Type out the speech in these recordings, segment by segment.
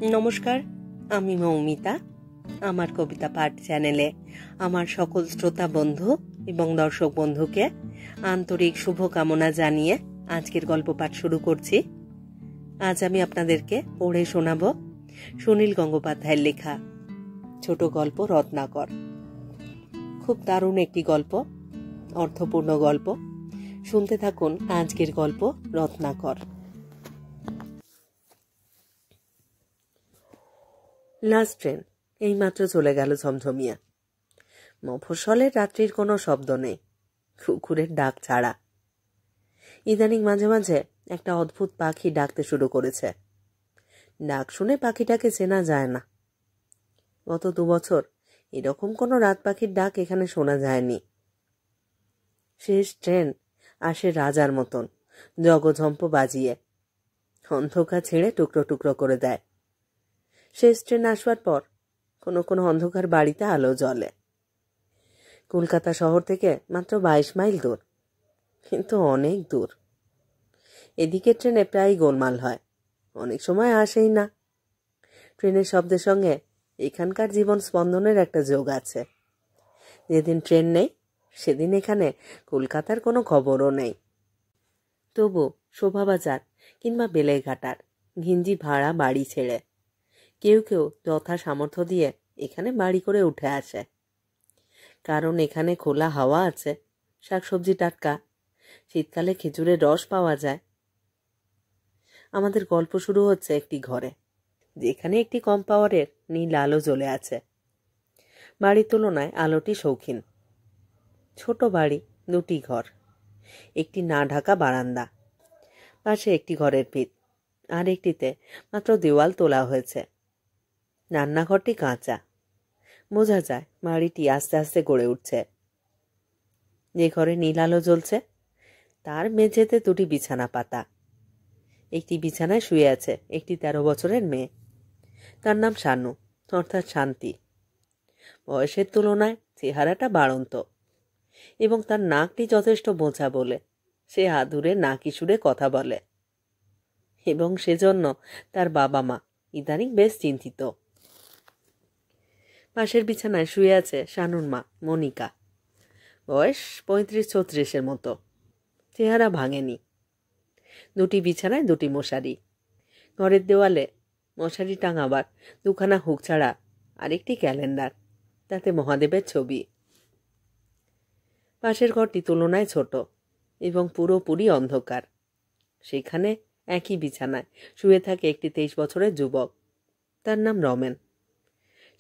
নমস্কার, আমি মৌমিতা। আমার কবিতা পাঠ চ্যানেলে আমার সকল শ্রোতা বন্ধু এবং দর্শক বন্ধুকে আন্তরিক শুভকামনা জানিয়ে আজকের গল্প পাঠ শুরু করছি। আজ আমি আপনাদেরকে পড়ে শোনাব সুনীল গঙ্গোপাধ্যায়ের লেখা ছোট গল্প রত্নাকর। খুব দারুণ একটি গল্প, অর্থপূর্ণ গল্প। শুনতে থাকুন আজকের গল্প রত্নাকর। লাস্ট ট্রেন এইমাত্র চলে গেল ঝমঝমিয়া। মফস্বলের রাত্রির কোনো শব্দ নেই, কুকুরের ডাক ছাড়া। ইদানিং মাঝে মাঝে একটা অদ্ভুত পাখি ডাকতে শুরু করেছে। ডাক শুনে পাখিটাকে চেনা যায় না। গত 2 বছর এরকম কোনো রাত পাখির ডাক এখানে শোনা যায়নি। শেষ ট্রেন আসে রাজার মতন জগঝম্প বাজিয়ে, অন্ধকার ছেড়ে টুকরো টুকরো করে দেয়। শেষ ট্রেন আসবার পর কোনো কোনো অন্ধকার বাড়িতে আলো জ্বলে। কলকাতা শহর থেকে মাত্র 22 মাইল দূর, কিন্তু অনেক দূর। এদিকে ট্রেনে প্রায় গোলমাল হয়, অনেক সময় আসেই না। ট্রেনের শব্দের সঙ্গে এখানকার জীবন স্পন্দনের একটা যোগ আছে। যেদিন ট্রেন নেই সেদিন এখানে কলকাতার কোনো খবরও নেই। তবু শোভাবাজার কিংবা বেলেঘাটার ঘিঞ্জি ভাড়া বাড়ি ছেড়ে কেউ কেউ যথা সামর্থ্য দিয়ে এখানে বাড়ি করে উঠে আসে। কারণ এখানে খোলা হাওয়া আছে, শাকসবজি টাটকা, শীতকালে খেজুরের রস পাওয়া যায়। আমাদের গল্প শুরু হচ্ছে একটি ঘরে, যেখানে একটি কম পাওয়ারের নীল আলো জ্বলে আছে। বাড়ির তুলনায় আলোটি শৌখিন। ছোট বাড়ি, 2টি ঘর, একটি না ঢাকা বারান্দা, পাশে একটি ঘরের ভিত, আর একটিতে মাত্র দেওয়াল তোলা হয়েছে। রান্নাঘরটি কাঁচা। বোঝা যায় বাড়িটি আস্তে আস্তে গড়ে উঠছে। যে ঘরে নীল আলো জ্বলছে তার মেঝেতে 2টি বিছানা পাতা। একটি বিছানায় শুয়ে আছে একটি 13 বছরের মেয়ে। তার নাম শানু, অর্থাৎ শান্তি। বয়সের তুলনায় চেহারাটা বাড়ন্ত, এবং তার নাকটি যথেষ্ট বোঝা বলে সে আদুরে নাকি সুরে কথা বলে, এবং সেজন্য তার বাবা মা ইদানিং বেশ চিন্তিত। পাশের বিছানায় শুয়ে আছে শানুর মা মনিকা। বয়স 35-36-এর মতো, চেহারা ভাঙেনি। 2টি বিছানায় 2টি মশারি। ঘরের দেওয়ালে মশারি টাঙাবার 2খানা হুক ছাড়া আরেকটি ক্যালেন্ডার, তাতে মহাদেবের ছবি। পাশের ঘরটি তুলনায় ছোট এবং পুরোপুরি অন্ধকার। সেখানে একই বিছানায় শুয়ে থাকে একটি 23 বছরের যুবক। তার নাম রমেন।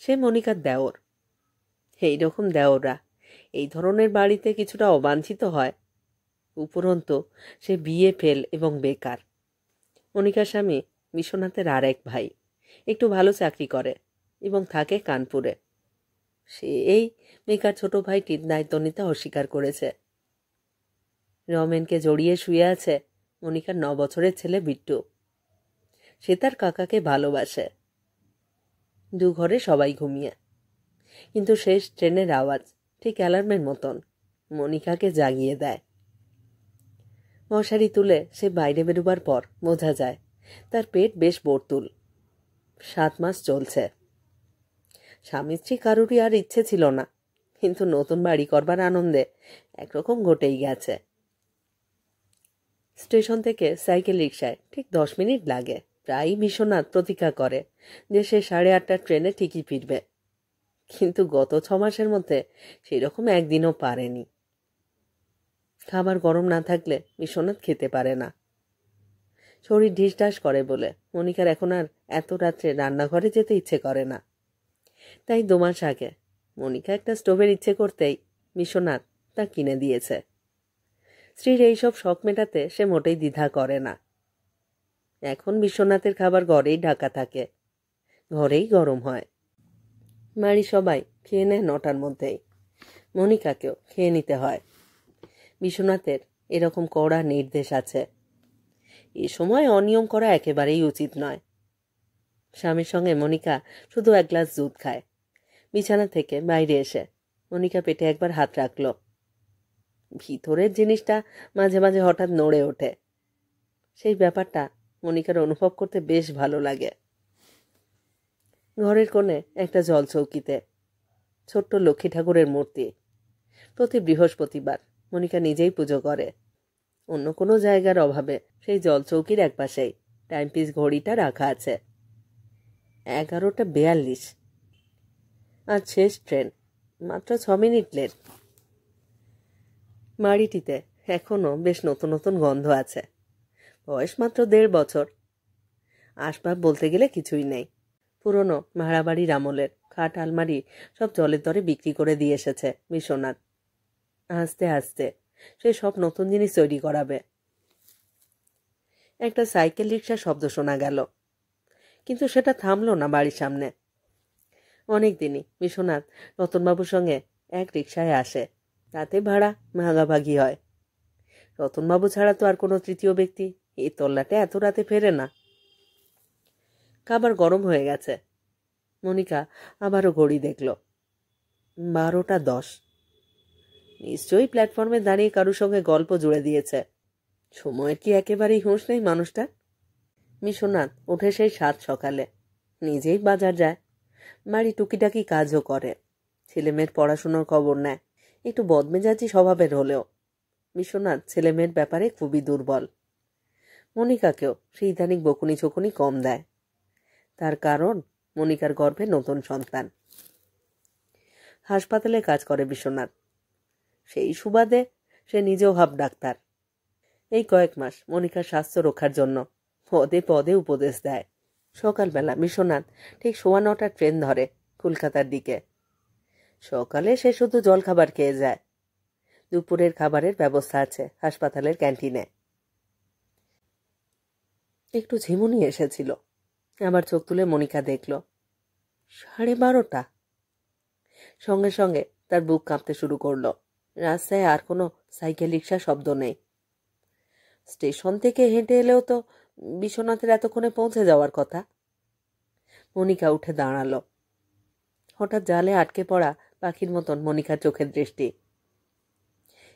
সে মনিকার দেওর। এইরকম দেওররা এই ধরনের বাড়িতে কিছুটা অবাঞ্ছিত হয়। উপরন্তু সে বিয়ে ফেল এবং বেকার। মনিকার স্বামী বিশ্বনাথের আর এক ভাই, একটু ভালো চাকরি করে এবং থাকে কানপুরে। সে এই বেকার ছোট ভাইটির দায়িত্ব নিতে অস্বীকার করেছে। রমেনকে জড়িয়ে শুয়ে আছে মনিকার 9 বছরের ছেলে বিট্টু। সে তার কাকাকে ভালোবাসে। 2 ঘরে সবাই ঘুমিয়ে, কিন্তু শেষ ট্রেনের আওয়াজ ঠিক অ্যালার্মের মতন মনিকাকে জাগিয়ে দেয়। মশারি তুলে সে বাইরে বেরোবার পর বোঝা যায় তার পেট বেশ বর্তুল। 7 মাস চলছে। স্বামী স্ত্রী কারুরই আর ইচ্ছে ছিল না, কিন্তু নতুন বাড়ি করবার আনন্দে একরকম ঘটেই গেছে। স্টেশন থেকে সাইকেল রিক্সায় ঠিক 10 মিনিট লাগে। প্রায়ই বিশ্বনাথ প্রতীক্ষা করে যে সে 8:30টার ট্রেনে ঠিকই ফিরবে, কিন্তু গত 6 মাসের মধ্যে সেরকম একদিনও পারেনি। খাবার গরম না থাকলে বিশ্বনাথ খেতে পারে না। শরীর ঢিসঢাস করে বলে মনিকার এখন আর এত রাত্রে রান্নাঘরে যেতে ইচ্ছে করে না। তাই 2 মাস আগে মনিকা একটা স্টোভের ইচ্ছে করতেই বিশ্বনাথ তা কিনে দিয়েছে। স্ত্রীর এইসব শখ মেটাতে সে মোটেই দ্বিধা করে না। এখন বিশ্বনাথের খাবার ঘরেই ঢাকা থাকে, ঘরেই গরম হয়। বাড়ির সবাই খেয়ে নেয় 9টার মধ্যেই। মনিকাকেও খেয়ে নিতে হয়। বিশ্বনাথের এরকম কড়া নির্দেশ আছে। এ সময় অনিয়ম করা একেবারেই উচিত নয়। স্বামীর সঙ্গে মনিকা শুধু 1 গ্লাস দুধ খায়। বিছানা থেকে বাইরে এসে মনিকা পেটে একবার হাত রাখল। ভিতরের জিনিসটা মাঝে মাঝে হঠাৎ নড়ে ওঠে। সেই ব্যাপারটা মনিকার অনুভব করতে বেশ ভালো লাগে। ঘরের কোণে একটা জলচৌকিতে ছোট্ট লক্ষ্মী ঠাকুরের মূর্তি। প্রতি বৃহস্পতিবার মনিকা নিজেই পুজো করে। অন্য কোনো জায়গার অভাবে সেই জলচৌকির একপাশেই টাইমপিস ঘড়িটা রাখা আছে। 11:42। আজ শেষ ট্রেন, মাত্র 6 মিনিট লেট। বাড়িটিতে এখনো বেশ নতুন নতুন গন্ধ আছে। বয়স মাত্র 1.5 বছর। আসবাব বলতে গেলে কিছুই নেই। পুরনো ভাড়া বাড়ির আমলের খাট আলমারি সব জলের দরে বিক্রি করে দিয়ে এসেছে বিশ্বনাথ। আস্তে আস্তে সে সব নতুন জিনিস তৈরি করাবে। একটা সাইকেল রিক্সার শব্দ শোনা গেল, কিন্তু সেটা থামলো না বাড়ির সামনে। অনেক দিনই বিশ্বনাথ রতনবাবুর সঙ্গে এক রিক্সায় আসে। তাতে ভাড়া ভাগাভাগি হয়। রতনবাবু ছাড়া তো আর কোনো তৃতীয় ব্যক্তি এই তল্লাটে এত রাতে ফেরে না। খাবার গরম হয়ে গেছে। মনিকা আবারও ঘড়ি দেখল, 12:10। নিশ্চয়ই প্ল্যাটফর্মে দাঁড়িয়ে কারুর সঙ্গে গল্প জুড়ে দিয়েছে। সময়ের কি একেবারেই হুঁশ নেই মানুষটা? বিশ্বনাথ ওঠে সেই 7 সকালে, নিজেই বাজার যায়, বাড়ি টুকিটাকি কাজও করে, ছেলেমেয়ের পড়াশুনোর খবর নেয়। একটু বদমেজাজি স্বভাবের হলেও বিশ্বনাথ ছেলেমেয়ের ব্যাপারে খুবই দুর্বল। মনিকাকেও সে ইদানিং বকুনি চকুনি কম দেয়। তার কারণ মনিকার গর্ভে নতুন সন্তান। হাসপাতালে কাজ করে বিশ্বনাথ। সেই সুবাদে সে নিজেও হাফ ডাক্তার। এই কয়েক মাস মনিকার স্বাস্থ্য রক্ষার জন্য পদে পদে উপদেশ দেয়। সকালবেলা বিশ্বনাথ ঠিক 9:15 ট্রেন ধরে কলকাতার দিকে। সকালে সে শুধু জলখাবার খেয়ে যায়। দুপুরের খাবারের ব্যবস্থা আছে হাসপাতালের ক্যান্টিনে। একটু ঝিমুনি এসেছিল। আবার চোখ তুলে মনিকা দেখল 12:30। সঙ্গে সঙ্গে তার বুক কাঁপতে শুরু করলো। রাস্তায় আর কোনো সাইকেল রিক্সা শব্দ নেই। স্টেশন থেকে হেঁটে এলেও তো বিশ্বনাথের এতক্ষণে পৌঁছে যাওয়ার কথা। মনিকা উঠে দাঁড়ালো। হঠাৎ জালে আটকে পড়া পাখির মতন মনিকার চোখের দৃষ্টি।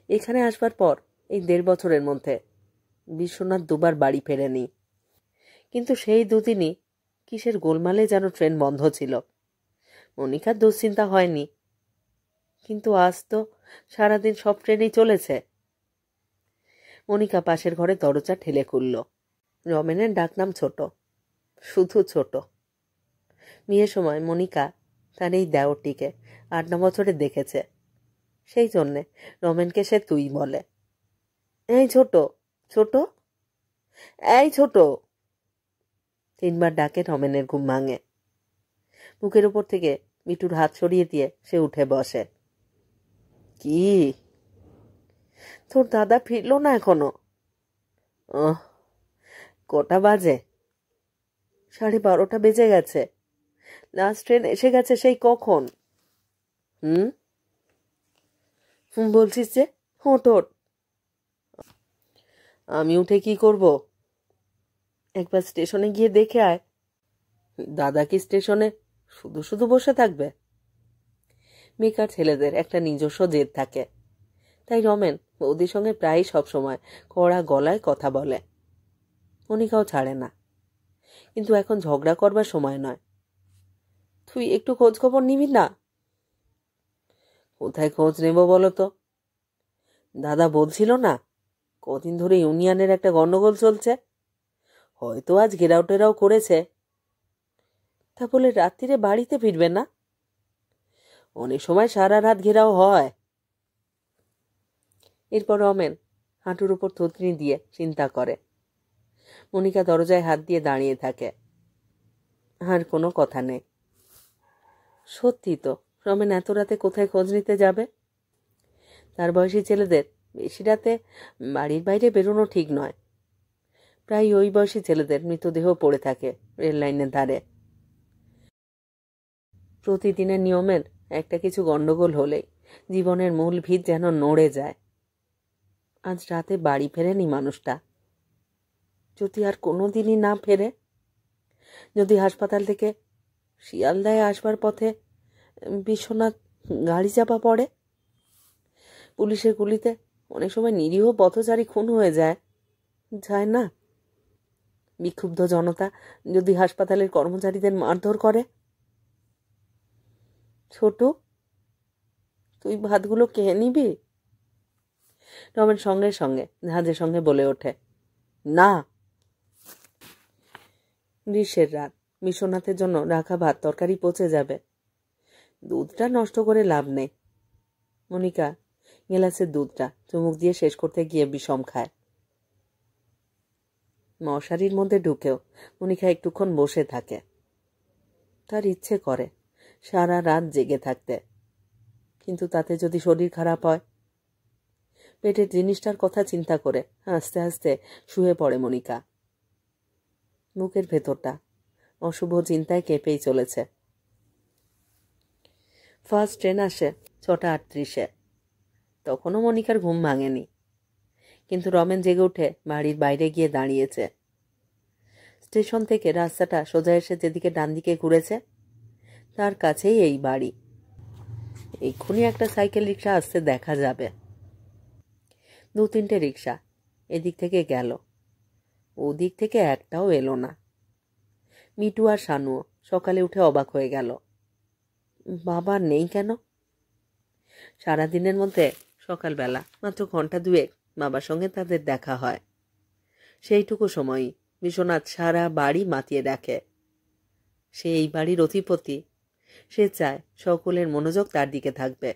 এখানে আসবার পর এই 1.5 বছরের মধ্যে বিশ্বনাথ 2 বার বাড়ি ফেরেনি। কিন্তু সেই দুদিনই কিসের গোলমালে যেন ট্রেন বন্ধ ছিল। মনিকার দুশ্চিন্তা হয়নি, কিন্তু আজ তো সারাদিন সব ট্রেনই চলেছে। মনিকা পাশের ঘরে দরজা ঠেলে খুলল। রমেনের ডাকনাম ছোট, শুধু ছোট। বিয়ের সময় মনিকা তার এই দেওরটিকে 8-9 বছরে দেখেছে। সেই জন্যে রমেনকে সে তুই বলে। এই ছোট, ছোট, এই ছোট। 3 বার ডাকে রমেনের ঘুম ভাঙে। বুকের উপর থেকে মিটুর হাত সরিয়ে দিয়ে সে উঠে বসে। কি, তোর দাদা ফিরল না এখনো? কটা বাজে? 12:30 বেজে গেছে। লাস্ট ট্রেন এসে গেছে সেই কখন। বলছিস যে ওঠ ওঠ। আমি উঠে কি করব? একবার স্টেশনে গিয়ে দেখে আয়। দাদা কি স্টেশনে শুধু শুধু বসে থাকবে? বেকার ছেলেদের একটা নিজস্ব জেদ থাকে, তাই রমেন বৌদির সঙ্গে প্রায়ই সবসময় কড়া গলায় কথা বলে। মনিকাও ছাড়ে না, কিন্তু এখন ঝগড়া করবার সময় নয়। তুই একটু খোঁজ খবর নিবি না? কোথায় খোঁজ নেব বলো তো? দাদা বলছিল না কদিন ধরে ইউনিয়নের একটা গন্ডগোল চলছে, হয়তো আজ ঘেরাও টেরাও করেছে। তা বলে রাত্রিরে বাড়িতে ফিরবে না? অনেক সময় সারা রাত ঘেরাও হয়। এরপর রমেন হাঁটুর উপর থুতনি দিয়ে চিন্তা করে। মনিকা দরজায় হাত দিয়ে দাঁড়িয়ে থাকে। আর কোনো কথা নেই। সত্যি তো, রমেন এত রাতে কোথায় খোঁজ নিতে যাবে? তার বয়সী ছেলেদের বেশি রাতে বাড়ির বাইরে বেরোনো ঠিক নয়। প্রায় ওই বয়সী ছেলেদের মৃতদেহ পড়ে থাকে রেল লাইনের ধারে। প্রতিদিনের নিয়মের একটা কিছু গন্ডগোল হলেই জীবনের মূল ভিত যেন নড়ে যায়। আজ রাতে বাড়ি ফেরেনি মানুষটা। যদি আর কোনো দিনই না ফেরে, যদি হাসপাতাল থেকে শিয়ালদায় আসবার পথে বিশ্বনাথ গাড়ি চাপা পড়ে, পুলিশের গুলিতে অনেক সময় নিরীহ পথচারী খুন হয়ে যায়, যায় না? বিক্ষুব্ধ জনতা যদি হাসপাতালের কর্মচারীদের মারধর করে, ছোট, তুই ভাতগুলো কে নিবি? রমেন সঙ্গে সঙ্গে ঝাঁজের সঙ্গে বলে ওঠে, না। গ্রীষ্মের রাত, বিশ্বনাথের জন্য রাখা ভাত তরকারি পচে যাবে, দুধটা নষ্ট করে লাভ নেই। মনিকা গেলাসের দুধটা চুমুক দিয়ে শেষ করতে গিয়ে বিষম খায়। মশারির মধ্যে ঢুকেও মনিকা একটুক্ষণ বসে থাকে। তার ইচ্ছে করে সারা রাত জেগে থাকতে, কিন্তু তাতে যদি শরীর খারাপ হয়। পেটের জিনিসটার কথা চিন্তা করে আস্তে আস্তে শুয়ে পড়ে মনিকা। বুকের ভেতরটা অশুভ চিন্তায় কেঁপেই চলেছে। ফার্স্ট ট্রেন আসে 6:38-এ। তখনও মনিকার ঘুম ভাঙেনি, কিন্তু রমেন জেগে উঠে বাড়ির বাইরে গিয়ে দাঁড়িয়েছে। স্টেশন থেকে রাস্তাটা সোজা এসে যেদিকে ডান দিকে ঘুরেছে, তার কাছেই এই বাড়ি। এক্ষুনি একটা সাইকেল রিক্সা আসতে দেখা যাবে। 2-3টে রিক্সা এদিক থেকে গেল, ওদিক থেকে একটাও এলো না। মিটু আর শানুও সকালে উঠে অবাক হয়ে গেল, বাবা নেই কেন? সারাদিনের মধ্যে সকালবেলা মাত্র ঘন্টা দুয়েক বাবার সঙ্গে তাদের দেখা হয়। সেইটুকু সময়ই বিশ্বনাথ সারা বাড়ি মাতিয়ে রাখে। সে এই বাড়ির অধিপতি, সে চায় সকলের মনোযোগ তার দিকে থাকবে।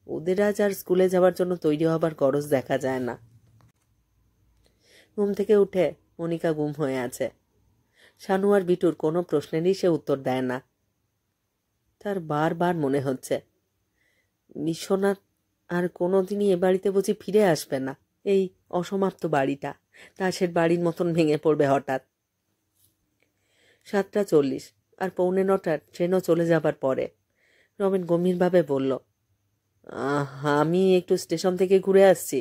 ওদের আজ আর স্কুলে যাওয়ার জন্য তৈরি হবার গরজ দেখা যায় না। ঘুম থেকে উঠে মনিকা গুম হয়ে আছে। শানু আর বিটুর কোনো প্রশ্নেরই সে উত্তর দেয় না। তার বারবার মনে হচ্ছে বিশ্বনাথ আর কোনোদিনই এ বাড়িতে বুঝি ফিরে আসবে না। এই অসমাপ্ত বাড়িটা তাসের বাড়ির মতন ভেঙে পড়বে হঠাৎ। 7:40 আর 8:45 ট্রেনও চলে যাবার পরে রমেন গম্ভীরভাবে বলল, আমি একটু স্টেশন থেকে ঘুরে আসছি।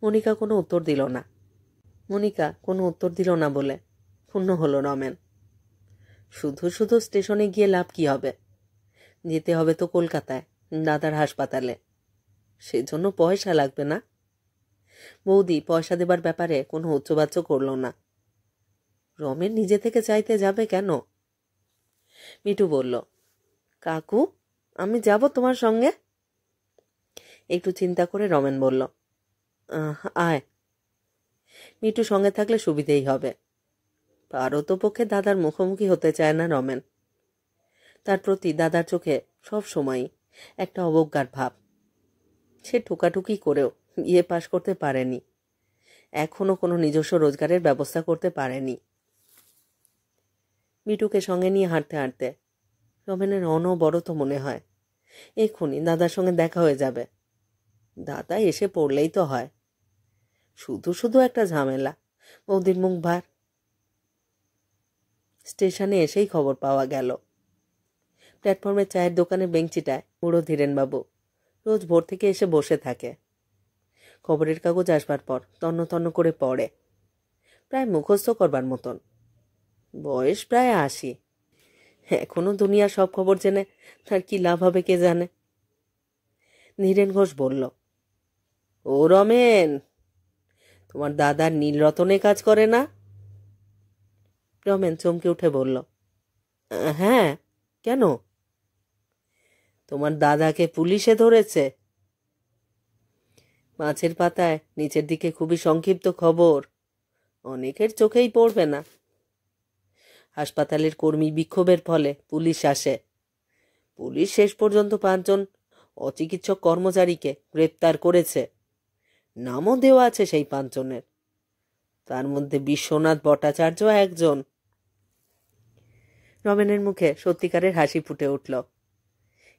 মনিকা কোনো উত্তর দিল না বলে ক্ষুণ্ণ হলো রমেন। শুধু শুধু স্টেশনে গিয়ে লাভ কি হবে? যেতে হবে তো কলকাতায়, দাদার হাসপাতালে। সেজন্য পয়সা লাগবে না? বৌদি পয়সা দেবার ব্যাপারে কোনো উচ্চবাচ্য করল না। রমেন নিজে থেকে চাইতে যাবে কেন? মিটু বলল, কাকু আমি যাব তোমার সঙ্গে। একটু চিন্তা করে রমেন বলল, আয়। মিটু সঙ্গে থাকলে সুবিধেই হবে। পারতপক্ষে দাদার মুখোমুখি হতে চায় না রমেন। তার প্রতি দাদার চোখে সব সময়ই একটা অবজ্ঞার ভাব। সে ঠুকাঠুকি করেও বিয়ে পাশ করতে পারেনি, এখনো কোনো নিজস্ব রোজগারের ব্যবস্থা করতে পারেনি। মিটুকে সঙ্গে নিয়ে হাঁটতে হাঁটতে রমেনের অনবরত মনে হয় এক্ষুনি দাদার সঙ্গে দেখা হয়ে যাবে। দাদা এসে পড়লেই তো হয়, শুধু শুধু একটা ঝামেলা, বৌদির মুখ ভার। স্টেশনে এসেই খবর পাওয়া গেল, প্ল্যাটফর্মের চায়ের দোকানের বেঞ্চিটায় বুড়ো ধীরেনবাবু রোজ ভোর থেকে এসে বসে থাকে। খবরের কাগজ আসবার পর তন্ন তন্ন করে পড়ে, প্রায় মুখস্থ করবার মতন। বয়স প্রায় 80। এখনো দুনিয়ার সব খবর জেনে তার কি লাভ হবে কে জানে। ধীরেন ঘোষ বলল, ও রমেন, তোমার দাদার নীলরতনে কাজ করে না? রমেন চমকে উঠে বলল, হ্যাঁ, কেন? তোমার দাদাকে পুলিশে ধরেছে। মাছের পাতায় নিচের দিকে খুবই সংক্ষিপ্ত খবর, অনেকের চোখেই পড়বে না। হাসপাতালের কর্মী বিক্ষোভের ফলে পুলিশ আসে। পুলিশ শেষ পর্যন্ত 5 জন অচিকিৎসক কর্মচারীকে গ্রেপ্তার করেছে। নামও দেওয়া আছে সেই 5 জনের, তার মধ্যে বিশ্বনাথ ভট্টাচার্য একজন। রমেনের মুখে সত্যিকারের হাসি ফুটে উঠল।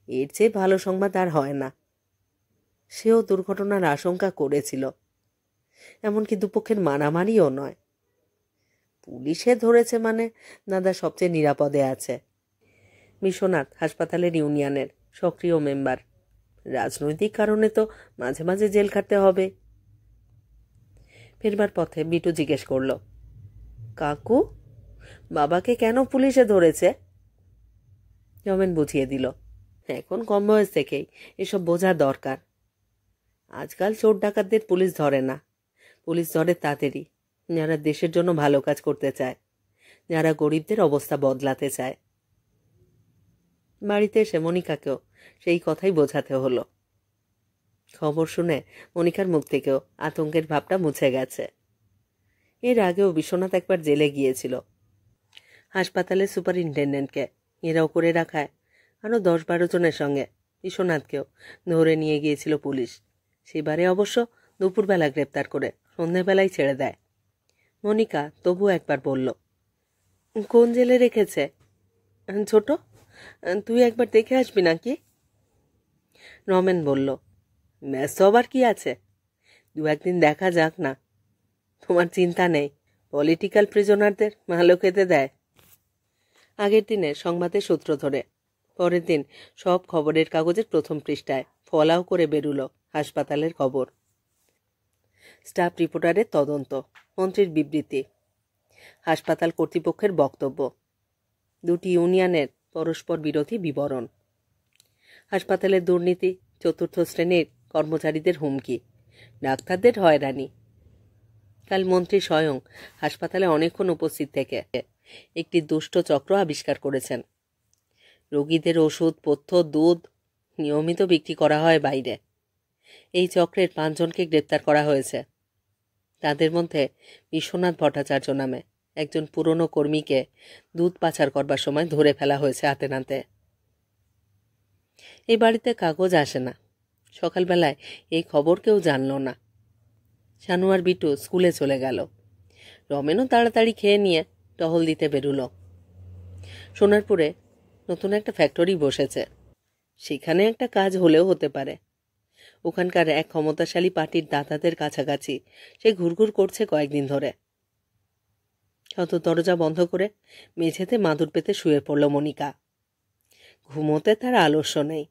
এর চেয়ে ভালো সংবাদ আর হয় না। সেও দুর্ঘটনার আশঙ্কা করেছিল, এমনকি দুপক্ষের মারামারিও নয়। পুলিশে ধরেছে মানে দাদা সবচেয়ে নিরাপদে আছে। বিশ্বনাথ হাসপাতালের ইউনিয়নের সক্রিয় মেম্বার, রাজনৈতিক কারণে তো মাঝে মাঝে জেল খাটতে হবে। ফেরবার পথে বিটু জিজ্ঞেস করল, কাকু বাবাকে কেন পুলিশে ধরেছে? রমেন বুঝিয়ে দিল, এখন কম বয়স থেকেই এসব বোঝা দরকার। আজকাল চোর ডাকাতদের পুলিশ ধরে না, পুলিশ ধরে তাদেরই যারা দেশের জন্য ভালো কাজ করতে চায়, যারা গরিবদের অবস্থা বদলাতে চায়। বাড়িতে এসে মনিকাকেও সেই কথাই বোঝাতে হলো। খবর শুনে মনিকার মুখ থেকেও আতঙ্কের ভাবটা মুছে গেছে। এর আগেও বিশ্বনাথ একবার জেলে গিয়েছিল। হাসপাতালের সুপারিনটেন্ডেন্টকে এরাও করে রাখায় আরও 10-12 জনের সঙ্গে বিশ্বনাথকেও ধরে নিয়ে গিয়েছিল পুলিশ। সেবারে অবশ্য দুপুরবেলা গ্রেপ্তার করে সন্ধ্যেবেলায় ছেড়ে দেয়। মনিকা তবু একবার বলল, কোন জেলে রেখেছে? ছোট, তুই একবার দেখে আসবি নাকি? রমেন বলল, ব্যস্ত আবার কি আছে, 2-1 দিন দেখা যাক না। তোমার চিন্তা নেই, পলিটিক্যাল প্রিজনারদের ভালো খেতে দেয়। আগের দিনের সংবাদের সূত্র ধরে পরের দিন সব খবরের কাগজের প্রথম পৃষ্ঠায় ফলাও করে বেরুল হাসপাতালের খবর। স্টাফ রিপোর্টারের তদন্ত, মন্ত্রীর বিবৃতি, হাসপাতাল কর্তৃপক্ষের বক্তব্য, 2টি ইউনিয়নের পরস্পর বিরোধী বিবরণ, হাসপাতালের দুর্নীতি, 4র্থ শ্রেণীর কর্মচারীদের হুমকি, ডাক্তারদের হয়রানি। কাল মন্ত্রী স্বয়ং হাসপাতালে অনেকক্ষণ উপস্থিত থেকে একটি দুষ্ট চক্র আবিষ্কার করেছেন। রোগীদের ওষুধ, পথ্য, দুধ নিয়মিত বিক্রি করা হয় বাইরে। এই চক্রের 5 জনকে গ্রেপ্তার করা হয়েছে। তাদের মধ্যে বিশ্বনাথ ভট্টাচার্য নামে একজন পুরনো কর্মীকে দুধ পাচার করবার সময় ধরে ফেলা হয়েছে হাতে নাতে। এই বাড়িতে কাগজ আসে না। সকালবেলায় এই খবর কেউ জানল না। শানু আর বিটু স্কুলে চলে গেল। রমেনও তাড়াতাড়ি খেয়ে নিয়ে টহল দিতে বেরুল। সোনারপুরে নতুন একটা ফ্যাক্টরি বসেছে। সেখানে একটা কাজ হলেও হতে পারে। ওখানকার এক ক্ষমতাশালী পার্টির দাতাদের কাছাকাছি সে ঘুরঘুর করছে কয়েকদিন ধরে। শত দরজা বন্ধ করে মেঝেতে মাদুর পেতে শুয়ে পড়ল মনিকা। ঘুমোতে তার আলস্য নেই।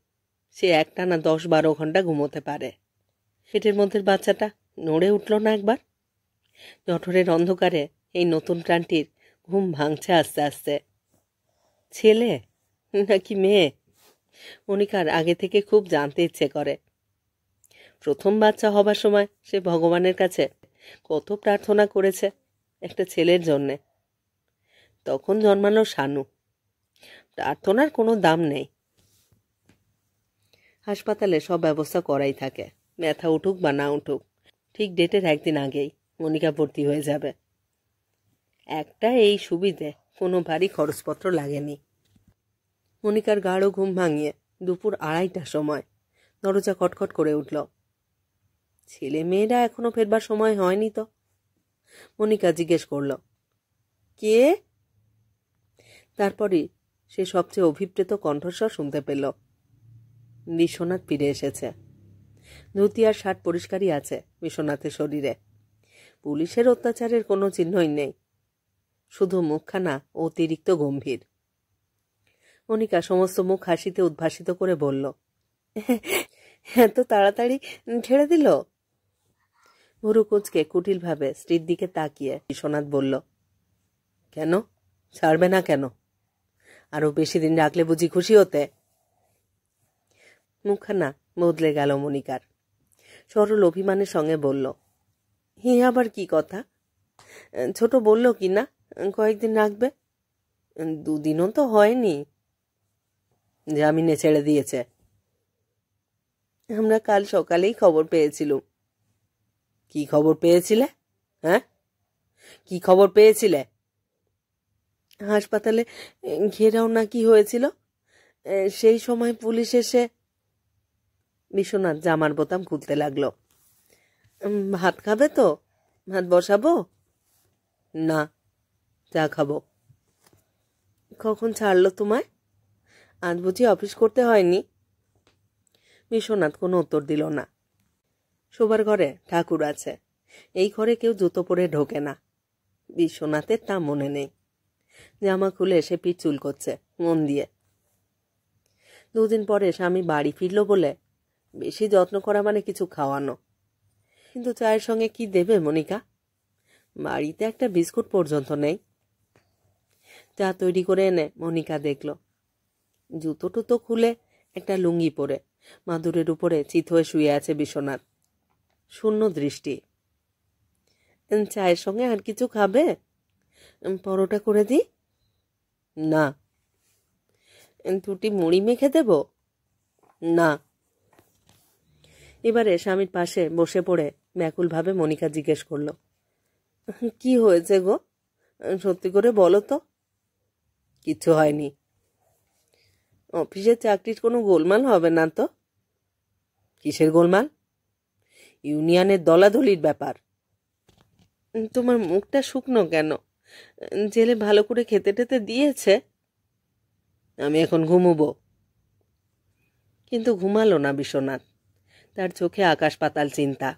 সে একটানা 10-12 ঘন্টা ঘুমোতে পারে। পেটের মধ্যে বাচ্চাটা নড়ে উঠল না একবার। জঠরের অন্ধকারে এই নতুন প্রাণটির ঘুম ভাঙছে আস্তে আস্তে। ছেলে নাকি মেয়ে? মনিকার আগে থেকে খুব জানতে ইচ্ছে করে। প্রথম বাচ্চা হবার সময় সে ভগবানের কাছে কত প্রার্থনা করেছে একটা ছেলের জন্যে। তখন জন্মালো শানু। প্রার্থনার কোনো দাম নেই। হাসপাতালে সব ব্যবস্থা করাই থাকে। ব্যথা উঠুক বা না উঠুক, ঠিক ডেটের 1 দিন আগেই মনিকা ভর্তি হয়ে যাবে। একটা এই সুবিধে, কোনো ভারী খরচপত্র লাগেনি। মনিকার গাঢ় ঘুম ভাঙিয়ে দুপুর 2:30টার সময় দরজা খটখট করে উঠল। ছেলে মেয়েরা এখনো ফেরবার সময় হয়নি তো? মনিকা জিজ্ঞেস করল, কে? তারপরই সে সবচেয়ে অভিপ্রেত কণ্ঠস্বর শুনতে পেল। বিশ্বনাথ ফিরে এসেছে। ধুতি আর শার্ট পরিষ্কারই আছে বিশ্বনাথের শরীরে। পুলিশের অত্যাচারের কোনো চিহ্নই নেই, শুধু মুখখানা অতিরিক্ত গম্ভীর। মনিকা সমস্ত মুখ হাসিতে উদ্ভাসিত করে বলল, এত তাড়াতাড়ি ছেড়ে দিল? ভুরু কুঁচকে কুটিলভাবে স্ত্রীর দিকে তাকিয়ে বিশ্বনাথ বলল, কেন ছাড়বে না কেন? আরো বেশি দিন রাখলে বুঝি খুশি হতে? মুখখানা বদলে গেল মনিকার। সরল অভিমানের সঙ্গে বলল, হে আবার কি কথা? ছোট বলল কি না কয়েকদিন রাখবে? 2 দিনও তো হয়নি। জামিনে ছেড়ে দিয়েছে। আমরা কাল সকালেই খবর পেয়েছিলুম। কি খবর পেয়েছিলে? হ্যাঁ, কি খবর পেয়েছিলে? হাসপাতালে ঘেরাও না কি হয়েছিল, সেই সময় পুলিশ এসে। বিশ্বনাথ জামার বোতাম খুলতে লাগলো। ভাত খাবে তো? ভাত বসাবো? না, চা খাবো। কখন ছাড়লো তোমায়? আজ বুঝি অফিস করতে হয়নি? বিশ্বনাথ কোনো উত্তর দিল না। শোবার ঘরে ঠাকুর আছে। এই ঘরে কেউ জুতো পরে ঢোকে না। বিশ্বনাথের তা মনে নেই। জামা খুলে সে পিঠ চুল করছে মন দিয়ে। 2 দিন পরে স্বামী বাড়ি ফিরল বলে বেশি যত্ন করা মানে কিছু খাওয়ানো। কিন্তু চায়ের সঙ্গে কি দেবে মনিকা? বাড়িতে একটা বিস্কুট পর্যন্ত নেই। চা তৈরি করে এনে মনিকা দেখল জুতো টুতো খুলে একটা লুঙ্গি পরে মাদুরের উপরে চিত হয়ে শুয়ে আছে বিশ্বনাথ। শূন্য দৃষ্টি। চায়ের সঙ্গে আর কিছু খাবে? পরোটা করে দিই? না। দুটি মুড়ি মেখে দেব? না। এবারে স্বামীর পাশে বসে পড়ে ব্যাকুলভাবে মনিকা জিজ্ঞেস করল, কি হয়েছে গো, সত্যি করে বলো তো। কিছু হয়নি। অফিসের চাকরির কোনো গোলমাল হবে না তো? কিসের গোলমাল? ইউনিয়নের দলাদলির ব্যাপার। তোমার মুখটা শুকনো কেন? জেলে ভালো করে খেতে টেতে দিয়েছে? আমি এখন ঘুমোবো। কিন্তু ঘুমালো না বিশ্বনাথ। তার চোখে আকাশ পাতাল চিন্তা।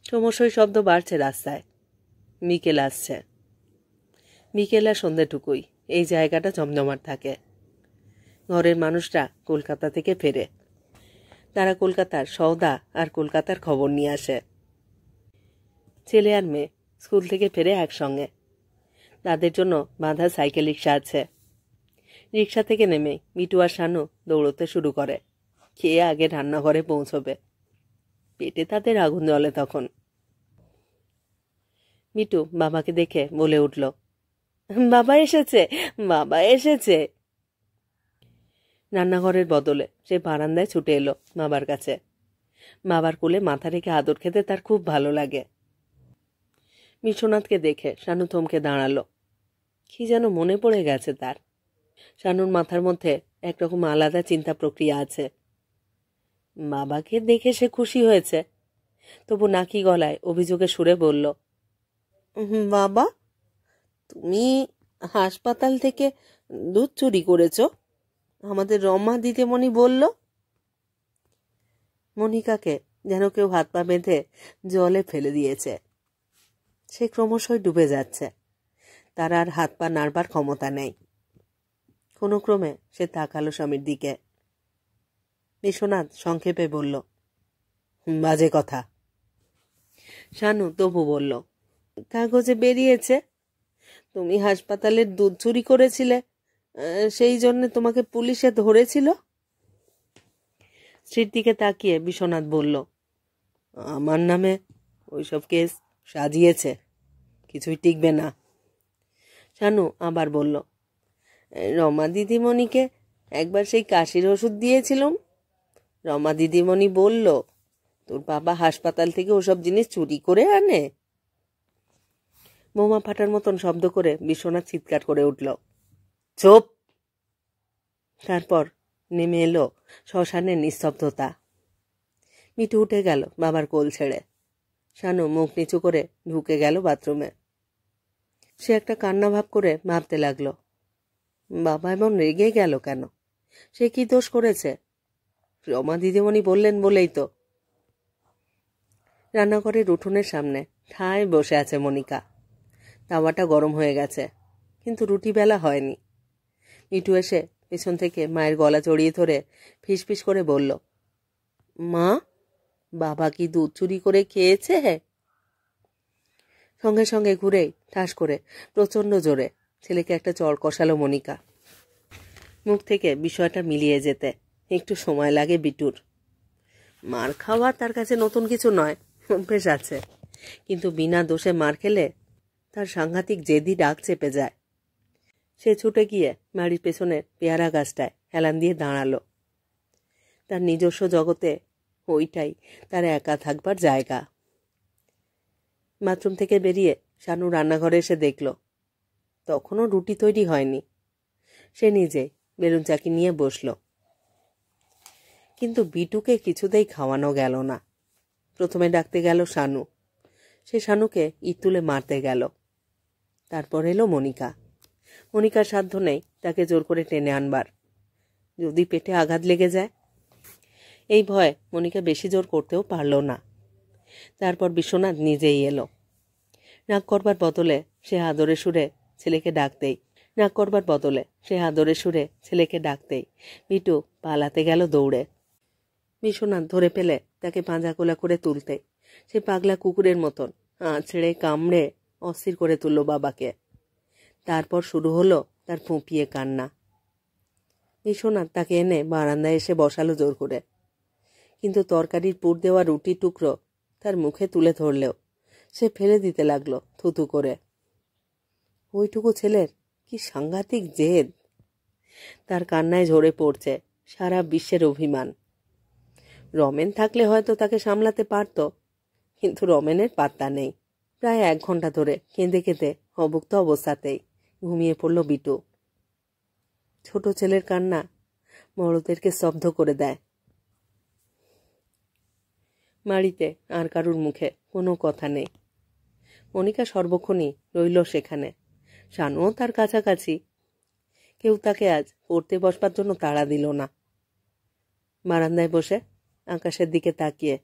ক্রমশই শব্দ বাড়ছে রাস্তায়। বিকেল আসছে। বিকেল আর সন্ধ্যেটুকুই এই জায়গাটা জমজমাট থাকে। ঘরের মানুষরা কলকাতা থেকে ফেরে। তারা কলকাতার সওদা আর কলকাতার খবর নিয়ে আসে। ছেলে আর মেয়ে স্কুল থেকে ফেরে একসঙ্গে। তাদের জন্য বাঁধা সাইকেল রিক্সা আছে। রিক্সা থেকে নেমে মিটু আর শানু দৌড়তে শুরু করে। খেয়ে আগে রান্নাঘরে পৌঁছবে। পেটে তাদের আগুন জ্বলে তখন। মিটু বাবাকে দেখে বলে উঠল, বাবা এসেছে, বাবা এসেছে। রান্নাঘরের বদলে সে বারান্দায় ছুটে এলো বাবার কাছে। বাবার কোলে মাথা রেখে আদর খেতে তার খুব ভালো লাগে। বিশ্বনাথকে দেখে শানু থমকে দাঁড়ালো। কি যেন মনে পড়ে গেছে তার। শানুর মাথার মধ্যে একরকম আলাদা চিন্তা প্রক্রিয়া আছে। বাবাকে দেখে সে খুশি হয়েছে, তবু নাকি গলায় অভিযোগের সুরে বলল, বাবা, তুমি হাসপাতাল থেকে দুধ চুরি করেছ? আমাদের রমা দিদিমণি বলল। মনিকাকে যেন কেউ হাত পা বেঁধে জলে ফেলে দিয়েছে। সে ক্রমশই ডুবে যাচ্ছে। তার আর হাত পা নাড়বার ক্ষমতা নেই। কোনো ক্রমে সে তাকালো স্বামীর দিকে। বিশ্বনাথ সংক্ষেপে বলল, বাজে কথা। শানু তবু বলল, কাগজে বেরিয়েছে তুমি হাসপাতালের দুধ চুরি করেছিলে, সেই জন্য তোমাকে পুলিশে ধরেছিল। স্ত্রীর দিকে তাকিয়ে বিশ্বনাথ বলল, আমার নামে ওইসব কেস সাজিয়েছে, কিছুই টিকবে না। শানু আবার বলল, রমা দিদিমণিকে একবার সেই কাশির ওষুধ দিয়েছিলাম। রমা দিদিমণি বলল, তোর বাবা হাসপাতাল থেকে ওসব জিনিস চুরি করে আনে। বোমা ফাটার মতন শব্দ করে বিশ্বনাথ চিৎকার করে উঠল, চুপ। তারপর নেমে এলো শ্মশানের নিস্তব্ধতা। মিটু উঠে গেল বাবার কোল ছেড়ে। শানু মুখ নিচু করে ঢুকে গেল বাথরুমে। সে একটা কান্না ভাব করে ভাবতে লাগলো, বাবা এমন রেগে গেল কেন? সে কি দোষ করেছে? রমা দিদিমণি বললেন বলেই তো। রান্নাঘরের উঠোনের সামনে ঠায় বসে আছে মনিকা। তাওয়াটা গরম হয়ে গেছে, কিন্তু রুটি বেলা হয়নি। মিটু এসে পেছন থেকে মায়ের গলা জড়িয়ে ধরে ফিসফিস করে বলল, মা, বাবা কি দুধ চুরি করে খেয়েছে? সঙ্গে সঙ্গে ঘুরেই ঠাস করে প্রচণ্ড জোরে ছেলেকে একটা চড় কষালো মনিকা। মুখ থেকে বিষয়টা মিলিয়ে যেতে একটু সময় লাগে বিটুর। মার খাওয়া তার কাছে নতুন কিছু নয়, অভ্যেস আছে। কিন্তু বিনা দোষে মার খেলে তার সাংঘাতিক জেদি ডাক চেপে যায়। সে ছুটে গিয়ে বাড়ির পেছনের পেয়ারা গাছটায় হেলান দিয়ে দাঁড়ালো। তার নিজস্ব জগতে ওইটাই তার একা থাকবার জায়গা। বাথরুম থেকে বেরিয়ে শানু রান্নাঘরে এসে দেখল তখনও রুটি তৈরি হয়নি। সে নিজে বেলুন চাকি নিয়ে বসল। কিন্তু বিটুকে কিছুতেই খাওয়ানো গেল না। প্রথমে ডাকতে গেল শানু। সে শানুকে ইট তুলে মারতে গেল। তারপর এলো মনিকা। মনিকার সাধ্য নেই তাকে জোর করে টেনে আনবার। যদি পেটে আঘাত লেগে যায়। এই ভয়ে মনিকা বেশি জোর করতেও পারল না। তারপর বিশ্বনাথ নিজেই এলো। রাগ করবার বদলে সে আদরে সুরে ছেলেকে ডাকতেই মিটু পালাতে গেল দৌড়ে। বিশ্বনাথ ধরে পেলে তাকে পাঁজাকোলা করে তুলতে সে পাগলা কুকুরের মতন আঁচড়ে কামড়ে অস্থির করে তুলল বাবাকে। তারপর শুরু হলো তার ফুঁপিয়ে কান্না। বিশ্বনাথ তাকে এনে বারান্দায় এসে বসালো জোর করে। কিন্তু তরকারির পুর দেওয়া রুটির টুকরো তার মুখে তুলে ধরলেও সে ফেলে দিতে লাগলো থুতু করে। ওইটুকু ছেলের কি সাংঘাতিক জেদ! তার কান্নায় ঝরে পড়ছে সারা বিশ্বের অভিমান। রমেন থাকলে হয়তো তাকে সামলাতে পারত, কিন্তু রমেনের পাত্তা নেই। প্রায় 1 ঘন্টা ধরে কেঁদে কেঁদে অভুক্ত অবস্থাতেই ঘুমিয়ে পড়ল বিটু। ছোট ছেলের কান্না বড়দেরকে স্তব্ধ করে দেয়। বাড়িতে আর কারুর মুখে কোনো কথা নেই। মনিকা সর্বক্ষণই রইল সেখানে, শানুও তার কাছাকাছি। কেউ তাকে আজ পড়তে বসবার জন্য তাড়া দিল না। বারান্দায় বসে আকাশের দিকে তাকিয়ে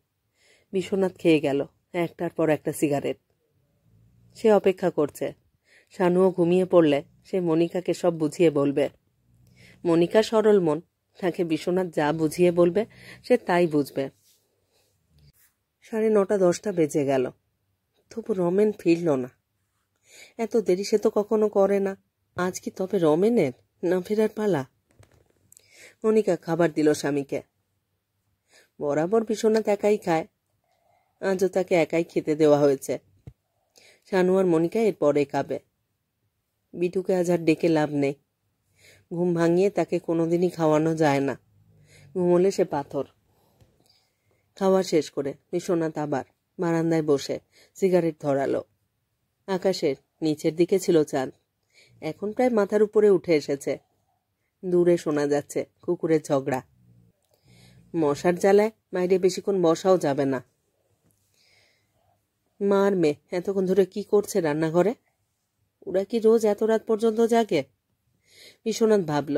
বিশ্বনাথ খেয়ে গেল একটার পর একটা সিগারেট। সে অপেক্ষা করছে শানুও ঘুমিয়ে পড়লে সে মনিকাকে সব বুঝিয়ে বলবে। মনিকা সরল মন, তাকে বিশ্বনাথ যা বুঝিয়ে বলবে সে তাই বুঝবে। 9:30 10টা বেজে গেল, তবু রমেন ফিরল না। এত দেরি সে তো কখনো করে না। আজ কি তবে রমেনের না ফেরার পালা? মনিকা খাবার দিল স্বামীকে। বরাবর বিশ্বনাথ একাই খায়, আজও তাকে একাই খেতে দেওয়া হয়েছে। শানু আর মনিকা এরপরে খাবে। বিটুকে আজ আর ডেকে লাভ নেই। ঘুম ভাঙিয়ে তাকে কোনোদিনই খাওয়ানো যায় না, ঘুমোলে সে পাথর। খাওয়া শেষ করে বিশ্বনাথ আবার বারান্দায় বসে সিগারেট ধরালো। আকাশের নিচের দিকে ছিল চাঁদ, এখন প্রায় মাথার উপরে উঠে এসেছে। দূরে শোনা যাচ্ছে কুকুরের ঝগড়া। মশার জ্বালায় বাইরে বেশিক্ষণ বসাও যাবে না। মা আর মেয়ে এতক্ষণ ধরে কি করছে রান্নাঘরে? ওরা কি রোজ এত রাত পর্যন্ত জাগে? বিশ্বনাথ ভাবল,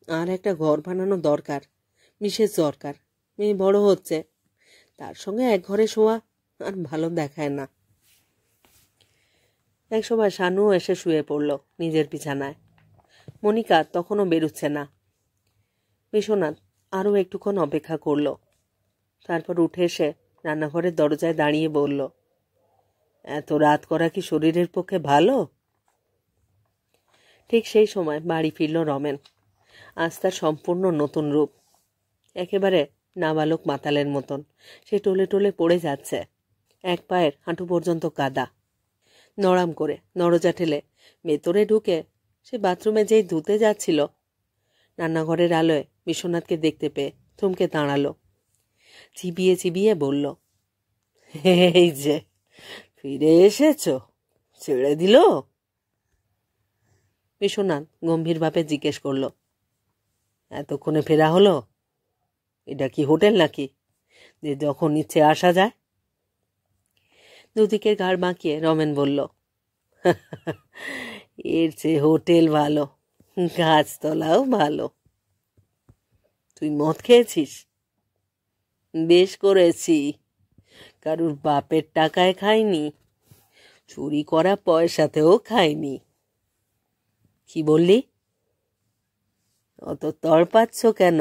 আর একটা ঘর বানানো দরকার, বিশেষ দরকার। মেয়ে বড় হচ্ছে, তার সঙ্গে এক ঘরে শোয়া আর ভালো দেখায় না। একসময় শানুও এসে শুয়ে পড়ল নিজের বিছানায়। মনিকা তখনও বেরুচ্ছে না। বিশ্বনাথ আরও একটুক্ষণ অপেক্ষা করল, তারপর উঠে এসে রান্নাঘরের দরজায় দাঁড়িয়ে বলল, এত রাত করা কি শরীরের পক্ষে ভালো? ঠিক সেই সময় বাড়ি ফিরল রমেন। আজ তার সম্পূর্ণ নতুন রূপ, একেবারে নাবালক মাতালের মতন। সে টলে টলে পড়ে যাচ্ছে, এক পায়ের হাঁটু পর্যন্ত কাদা। নড়াম করে দরজা ঠেলে ভেতরে ঢুকে সে বাথরুমে যেই ধুতে যাচ্ছিল, রান্নাঘরের আলোয় বিশ্বনাথকে দেখতে পেয়ে থমকে দাঁড়ালো। চিবিয়ে চিবিয়ে বলল, এই যে ফিরে এসেছ, ছেড়ে দিল? বিশ্বনাথ গম্ভীরভাবে জিজ্ঞেস করল, এতক্ষণে ফেরা হলো? এটা কি হোটেল নাকি যে যখন ইচ্ছে আসা যায়? দুদিকের ঘাড় বাঁকিয়ে রমেন বলল, এর চেয়ে হোটেল ভালো, গাছতলাও ভালো। তুই মদ খেয়েছিস? বেশ করেছি, কারুর বাপের টাকায় খাইনি, চুরি করা পয়সাতেও খাইনি। কি বললি? অত তড়পাচ্ছ কেন?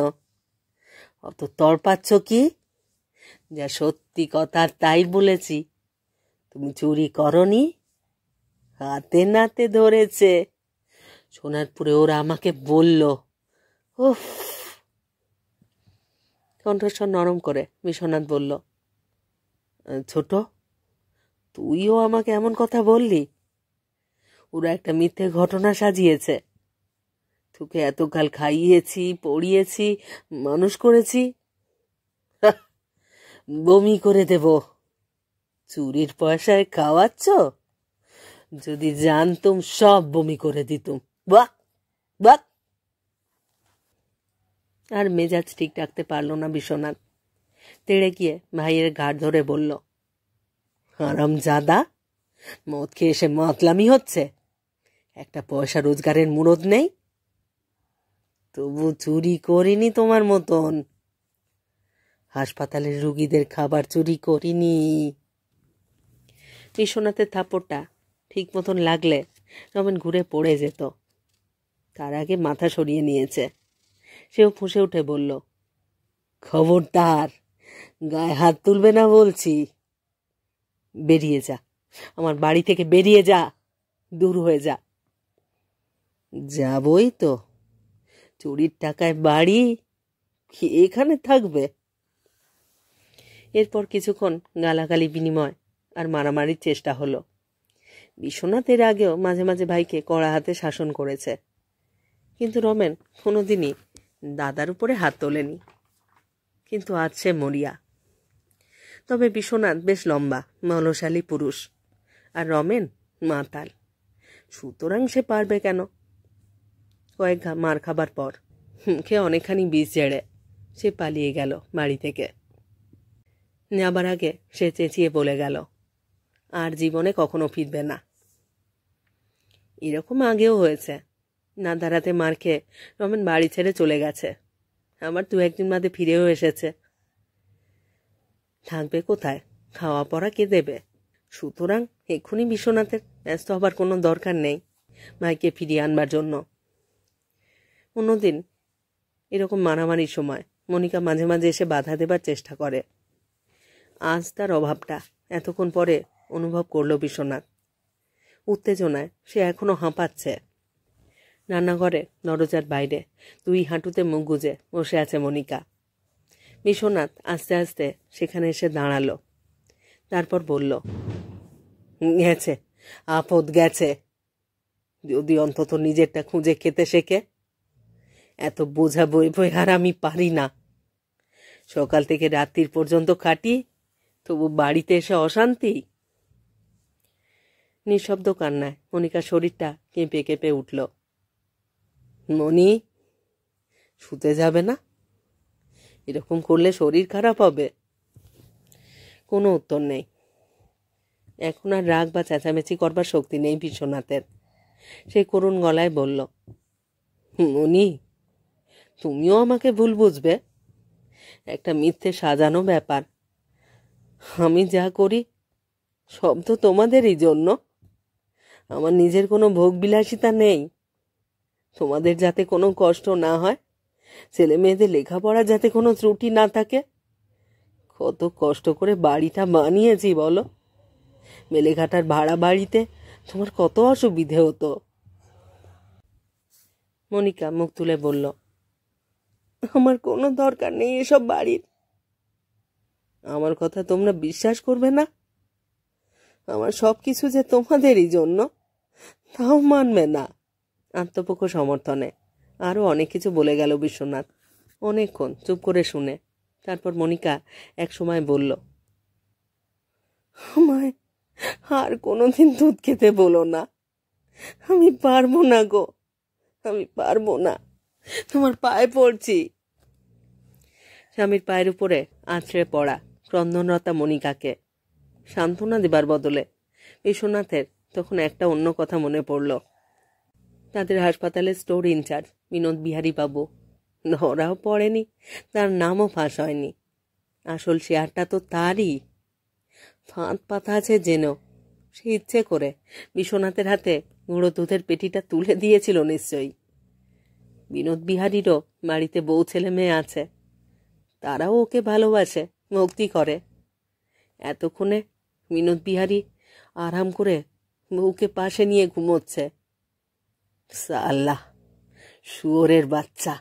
অত তড়পাচ্ছ কি? যা সত্যি কথা তাই বলেছি। তুমি চুরি করনি, হাতে নাতে ধরেছে। সোনারপুরে ওরা আমাকে বলল। উফ। কণ্ঠস্বর নরম করে বিশ্বনাথ বলল, ছোট, তুইও আমাকে এমন কথা বললি? ওরা একটা মিথ্যে ঘটনা সাজিয়েছে। তোকে এতকাল খাইয়েছি, পড়িয়েছি, মানুষ করেছি, বমি করে দেব। চুরির পয়সায় খাওয়াচ্ছ? যদি জানতুম সব বমি করে দিতুম। বাহ বাহ। আর মেজাজ ঠিক রাখতে পারল না বিশ্বনাথ। তেড়ে গিয়ে ভাইয়ের ঘাড় ধরে বলল, হারামজাদা, মদ খেয়ে এসে মাতলামি হচ্ছে, একটা পয়সা রোজগারের মুরদ নেই। তবু চুরি করিনি তোমার মতন। হাসপাতালের রুগীদের খাবার চুরি করিনি। বিশ্বনাথের থাপ্পড়টা ঠিক মতন লাগলে রমেন ঘুরে পড়ে যেত। তার আগে মাথা সরিয়ে নিয়েছে। সেও ফুঁসে উঠে বলল, খবরদার, গায়ে হাত তুলবে না বলছি। বেরিয়ে যা, আমার বাড়ি থেকে বেরিয়ে যা, দূর হয়ে যা। যাবই তো, চুরির টাকায় বাড়ি, কি এখানে থাকবে? এরপর কিছুক্ষণ গালাগালি বিনিময় আর মারামারির চেষ্টা হলো। বিশ্বনাথ এর আগেও মাঝে মাঝে ভাইকে কড়া হাতে শাসন করেছে, কিন্তু রমেন কোনোদিনই দাদার উপরে হাত তোলেনি। কিন্তু আজ সে মরিয়া। তবে বিশ্বনাথ বেশ লম্বা বলশালী পুরুষ, আর রমেন মাতাল, সুতরাং সে পারবে কেন? কয়েক মার খাবার পর মুখে অনেকখানি বিষ ঝেড়ে সে পালিয়ে গেল বাড়ি থেকে। যাবার আগে সে চেঁচিয়ে বলে গেল, আর জীবনে কখনো ফিরবে না। এরকম আগেও হয়েছে। না দাঁড়াতে মার খেয়ে রমেন বাড়ি ছেড়ে চলে গেছে, আবার 2-1 দিন বাদে ফিরেও এসেছে। থাকবে কোথায়? খাওয়া পড়া কে দেবে? সুতরাং এক্ষুনি বিশ্বনাথের ব্যস্ত হবার কোনো দরকার নেই ভাইকে ফিরিয়ে আনবার জন্য। অন্যদিন এরকম মারামারির সময় মনিকা মাঝে মাঝে এসে বাধা দেবার চেষ্টা করে। আজ তার অভাবটা এতক্ষণ পরে অনুভব করল বিশ্বনাথ। উত্তেজনায় সে এখনো হাঁপাচ্ছে। রান্নাঘরে দরজার বাইরে 2 হাঁটুতে মুখ গুজে বসে আছে মনিকা। বিশ্বনাথ আস্তে আস্তে সেখানে এসে দাঁড়ালো। তারপর বলল, গেছে, আপদ গেছে। যদি অন্তত নিজেরটা খুঁজে খেতে শেখে। এত বোঝা বই বই আর আমি পারি না। সকাল থেকে রাত্রির পর্যন্ত খাটি, তবু বাড়িতে এসে অশান্তি। নিঃশব্দ কান্নায় মনিকার শরীরটা কেঁপে কেঁপে উঠল। মনি, শুতে যাবে না? এরকম করলে শরীর খারাপ হবে। কোনো উত্তর নেই। এখন আর রাগ বা চেঁচামেচি করবার শক্তি নেই বিশ্বনাথের। সে করুণ গলায় বলল, মনি, তুমিও আমাকে ভুল বুঝবে। একটা মিথ্যে সাজানো ব্যাপার। আমি যা করি সব তো তোমাদেরই জন্য। আমার নিজের কোনো ভোগবিলাসিতা নেই। তোমাদের যাতে কোনো কষ্ট না হয়, ছেলে মেয়েদের লেখাপড়া যাতে কোনো ত্রুটি না থাকে। কত কষ্ট করে বাড়িটা বানিয়েছি বলো। মেলেঘাটার ভাড়া বাড়িতে তোমার কত অসুবিধে হতো। মনিকা মুখ তুলে বলল, আমার কোনো দরকার নেই এসব বাড়ির। আমার কথা তোমরা বিশ্বাস করবে না। আমার সব কিছু যে তোমাদেরই জন্য, তাও মানবে না। আত্মপক্ষ সমর্থনে আরও অনেক কিছু বলে গেল বিশ্বনাথ, অনেকক্ষণ চুপ করে শুনে। তারপর মনিকা এক সময় বলল, আমায় আর কোনোদিন দুধ খেতে বলো না। আমি পারবো না গো, আমি পারবো না। তোমার পায়ে পড়ছি। স্বামীর পায়ের উপরে আছড়ে পড়া ক্রন্দনরতা মনিকাকে সান্ত্বনা দেবার বদলে বিশ্বনাথের তখন একটা অন্য কথা মনে পড়ল। তাদের হাসপাতালের স্টোর ইনচার্জ বিনোদ বিহারী বাবু ধরাও পড়েনি, তার নামও ফাঁস হয়নি। আসল শেয়ারটা তো তারই। ফাঁদ পাতা আছে জেনেও সে ইচ্ছে করে বিশ্বনাথের হাতে গুঁড়ো দুধের পেটিটা তুলে দিয়েছিল নিশ্চয়ই। বিনোদ বিহারীরও বাড়িতে বউ ছেলে মেয়ে আছে, তারাও ওকে ভালোবাসে, ভক্তি করে। এতক্ষণে বিনোদ বিহারী আরাম করে বউকে পাশে নিয়ে ঘুমোচ্ছে। সাল্লাহ, শুয়োরের বাচ্চা।